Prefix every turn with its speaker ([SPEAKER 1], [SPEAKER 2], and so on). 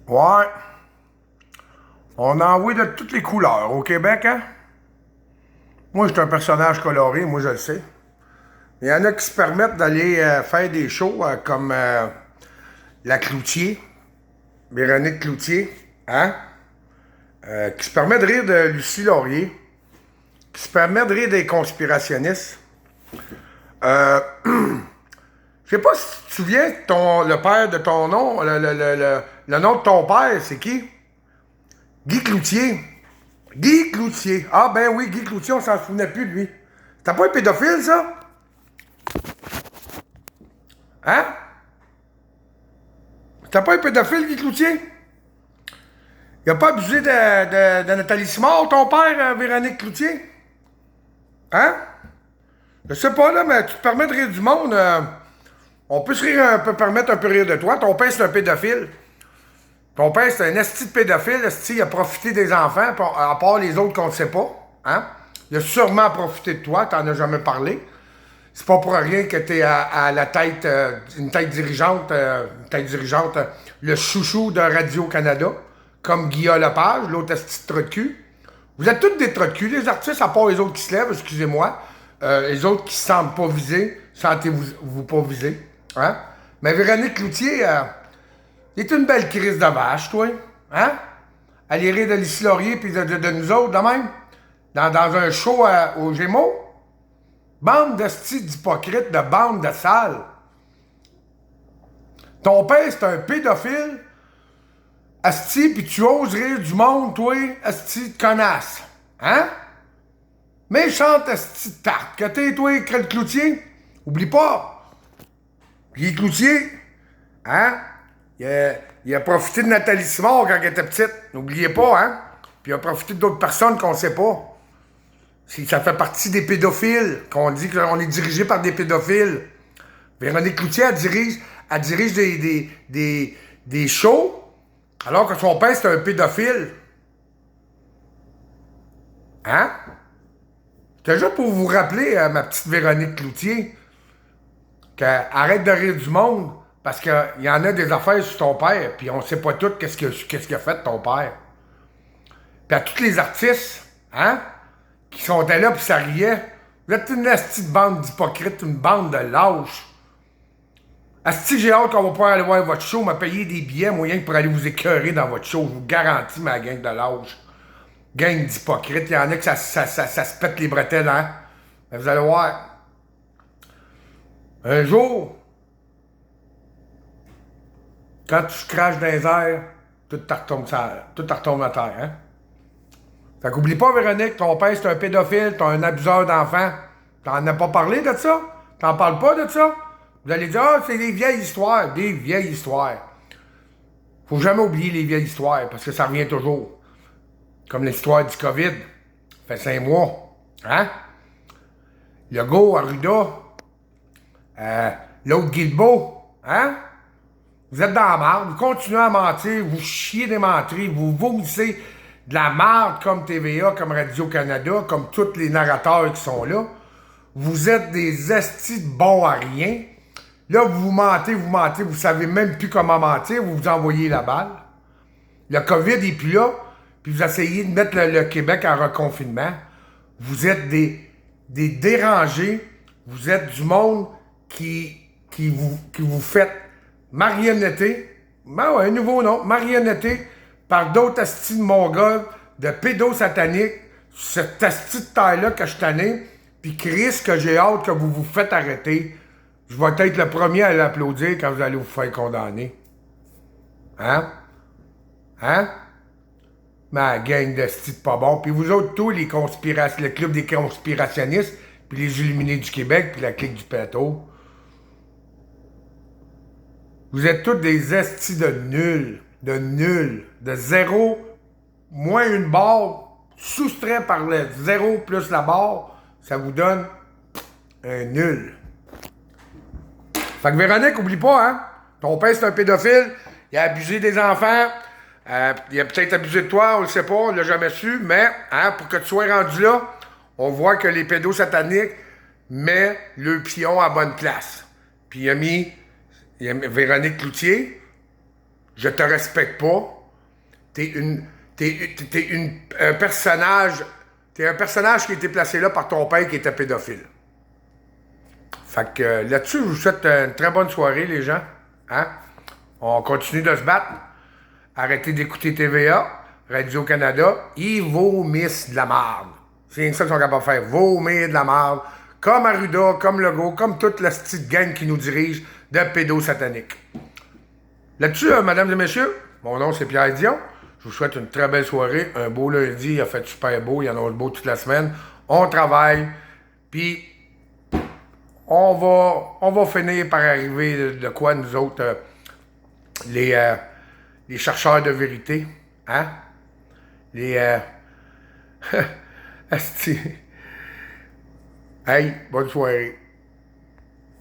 [SPEAKER 1] Ouais. On en voit de toutes les couleurs au Québec, hein? Moi, je suis un personnage coloré, moi, je le sais. Il y en a qui se permettent d'aller faire des shows comme la Cloutier, Véronique Cloutier, hein? Qui se permet de rire de Lucie Laurier, qui se permet de rire des conspirationnistes. Euh, je sais pas si tu te souviens, le père de ton nom, le nom de ton père, c'est qui? Guy Cloutier. Guy Cloutier. Ah ben oui, Guy Cloutier, on s'en souvenait plus de lui. T'as pas un pédophile, ça? Hein? T'as pas un pédophile, Guy Cloutier? Il a pas abusé de Nathalie Simard, ton père, Véronique Cloutier? Hein? Je sais pas, là, mais tu te permets de rire du monde. On peut se rire un peu, permettre un peu rire de toi. Ton père, c'est un pédophile. Ton père, c'est un esti de pédophile. Esti, il a profité des enfants, à part les autres qu'on ne sait pas. Hein? Il a sûrement profité de toi, t'en as jamais parlé. C'est pas pour rien que t'es à la tête, une tête dirigeante, le chouchou de Radio-Canada, comme Guillaume Lepage, l'autre esti de trou de cul. Vous êtes tous des trous de cul, les artistes, à part les autres qui se lèvent, excusez-moi. Les autres qui se sentent pas visés, sentez-vous pas visés. Hein? Mais Véronique Cloutier, c'est une belle crise de vache, toi. Hein? Aller rire de Lucie Laurier puis de nous autres, de même. Dans un show aux Gémeaux. Bande de styles d'hypocrites, de bande de sales. Ton père, c'est un pédophile. Asti, puis tu oses rire du monde, toi, asti de connasse. Hein? Méchante asti de tarte. Que t'es, toi, Crête Cloutier? Oublie pas. Guy Cloutier, hein? Il a profité de Nathalie Simard quand elle était petite. N'oubliez pas, hein? Puis il a profité d'autres personnes qu'on sait pas. Ça fait partie des pédophiles, qu'on dit qu'on est dirigé par des pédophiles. Véronique Cloutier, elle dirige des shows, alors que son père, c'est un pédophile. Hein? C'est juste pour vous rappeler, ma petite Véronique Cloutier, qu'arrête de rire du monde, parce qu'il y en a des affaires sur ton père, puis on sait pas tout qu'est-ce qu'il a fait ton père. Puis à tous les artistes, hein, qui sont là puis ça riait, vous êtes une petite bande d'hypocrites, une bande de lâches. Asti, j'ai hâte qu'on va pouvoir aller voir votre show, m'a payé des billets moyens pour aller vous écœurer dans votre show. Je vous garantis, ma gang de lâches. Gang d'hypocrites. Il y en a que ça se pète les bretelles, hein? Mais vous allez voir. Un jour, quand tu craches dans les airs, tout te retombe à terre, hein? Fait qu'oublie pas, Véronique, ton père c'est un pédophile, t'es un abuseur d'enfants. T'en as pas parlé de ça? T'en parles pas de ça? Vous allez dire, ah, c'est des vieilles histoires. Des vieilles histoires. Faut jamais oublier les vieilles histoires, parce que ça revient toujours. Comme l'histoire du COVID. Ça fait 5 mois. Hein? Le go, Arruda. L'autre Guilbeault. Hein? Vous êtes dans la marde. Vous continuez à mentir. Vous chiez des menteries. Vous vomissez de la marde comme TVA, comme Radio-Canada, comme tous les narrateurs qui sont là. Vous êtes des estis de bons à rien. Là, vous mentez, vous savez même plus comment mentir, vous vous envoyez la balle. Le COVID est plus là, puis vous essayez de mettre le Québec en reconfinement. Vous êtes des dérangés, vous êtes du monde qui vous fait marionnetter, ben ouais, un nouveau nom, marionnetter par d'autres astis de mongols, de pédosataniques, cette asti de taille-là que je tanné, puis Chris, que j'ai hâte que vous vous faites arrêter. Je vais être le premier à l'applaudir quand vous allez vous faire condamner. Hein? Hein? Ma gang de styles pas bon. Puis vous autres, tous les le club des conspirationnistes, puis les illuminés du Québec, puis la clique du plateau. Vous êtes tous des estis de nuls, de zéro, moins une barre, soustrait par le zéro plus la barre, ça vous donne un nul. Fait que Véronique, oublie pas, hein? Ton père, c'est un pédophile. Il a abusé des enfants. Il a peut-être abusé de toi, on le sait pas, on l'a jamais su. Mais, hein, pour que tu sois rendu là, on voit que les pédos sataniques mettent le pion à bonne place. Puis il a mis Véronique Cloutier. je te respecte pas. T'es un personnage. T'es un personnage qui a été placé là par ton père qui était pédophile. Fait que là-dessus, je vous souhaite une très bonne soirée, les gens. Hein? On continue de se battre. Arrêtez d'écouter TVA, Radio-Canada. Ils vomissent de la marde. C'est rien que ça qu'ils sont capables de faire. Vomir de la marde. Comme Arruda, comme Legault, comme toute la petite gang qui nous dirige de pédosataniques. Là-dessus, mesdames et messieurs, mon nom c'est Pierre Dion. Je vous souhaite une très belle soirée, un beau lundi. Il a fait super beau, il y en a beau toute la semaine. On travaille, puis on va finir par arriver de quoi, nous autres, les chercheurs de vérité. Hein? Asti. Hey, bonne soirée.